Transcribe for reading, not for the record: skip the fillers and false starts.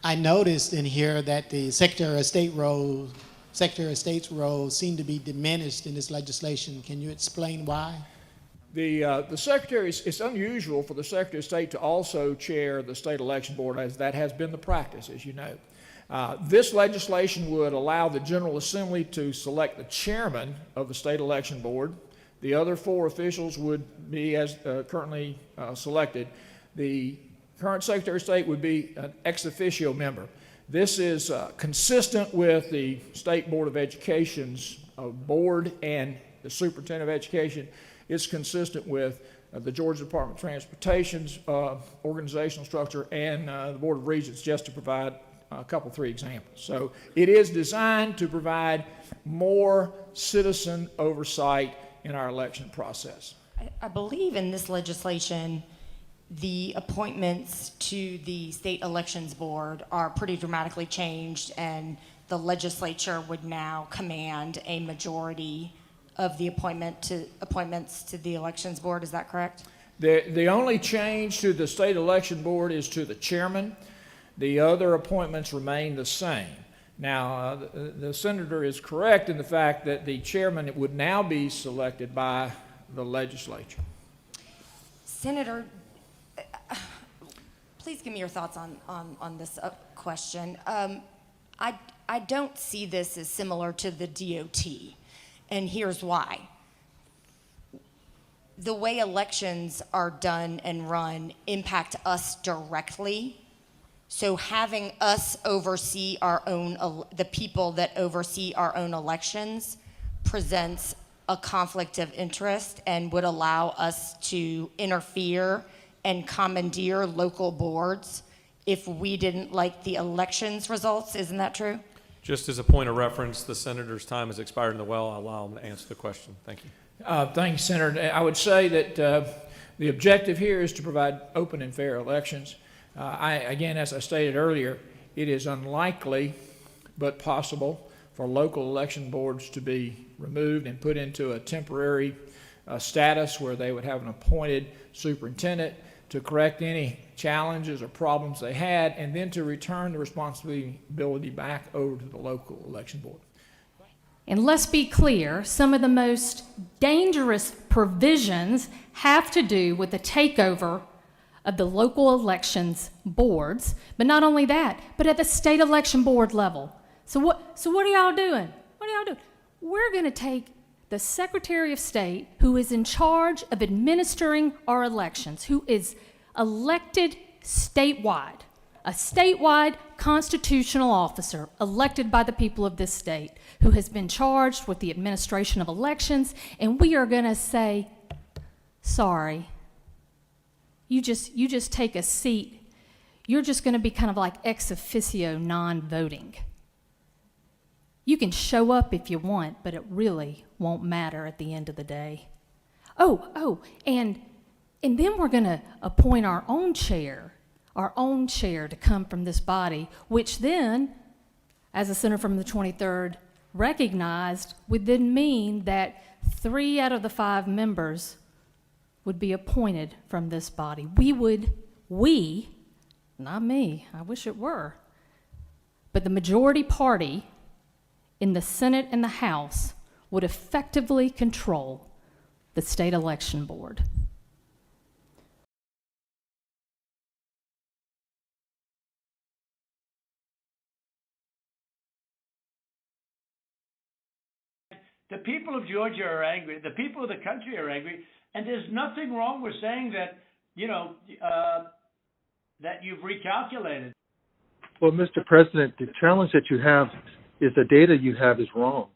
I noticed in here that the Secretary of State's role seemed to be diminished in this legislation. Can you explain why? The Secretary, it's unusual for the Secretary of State to also chair the State Election Board, as that has been the practice, as you know. This legislation would allow the General Assembly to select the chairman of the State Election Board. The other 4 officials would be as currently selected. The current Secretary of State would be an ex officio member. This is consistent with the State Board of Education's board and the Superintendent of Education. It's consistent with the Georgia Department of Transportation's organizational structure and the Board of Regents, just to provide a couple, 3 examples. So it is designed to provide more citizen oversight in our election process. I believe in this legislation, the appointments to the State Elections Board are pretty dramatically changed, and the legislature would now command a majority of the appointments to the Elections Board. Is that correct? The only change to the State Election Board is to the chairman. The other appointments remain the same. Now, the senator is correct in the fact that the chairman would now be selected by the legislature. Senator, please give me your thoughts on this question. I don't see this as similar to the DOT, and here's why. The way elections are done and run impact us directly. So having us oversee our own, the people that oversee our own elections presents a conflict of interest and would allow us to interfere and commandeer local boards if we didn't like the elections results. Isn't that true? Just as a point of reference, the senator's time has expired in the well. I'll allow him to answer the question. Thank you. Thank you, Senator. I would say that the objective here is to provide open and fair elections. Again, as I stated earlier, it is unlikely but possible for local election boards to be removed and put into a temporary status where they would have an appointed superintendent to correct any challenges or problems they had, and then to return the responsibility back over to the local election board. And let's be clear, some of the most dangerous provisions have to do with the takeover of the local elections boards, but not only that, but at the state election board level. So what are y'all doing? What are y'all doing? We're going to take the Secretary of State, who is in charge of administering our elections, who is elected statewide, a statewide constitutional officer elected by the people of this state, who has been charged with the administration of elections, and we are going to say, sorry, you just take a seat. You're just going to be kind of like ex officio non-voting. You can show up if you want, but it really won't matter at the end of the day. And then we're going to appoint our own chair to come from this body, which then, as the senator from the 23rd recognized, would then mean that 3 out of the 5 members would be appointed from this body. We, not me, I wish it were, but the majority party in the Senate and the House would effectively control the state election board. The people of Georgia are angry. The people of the country are angry. And there's nothing wrong with saying that, that you've recalculated. Well, Mr. President, the challenge that you have is the data you have is wrong.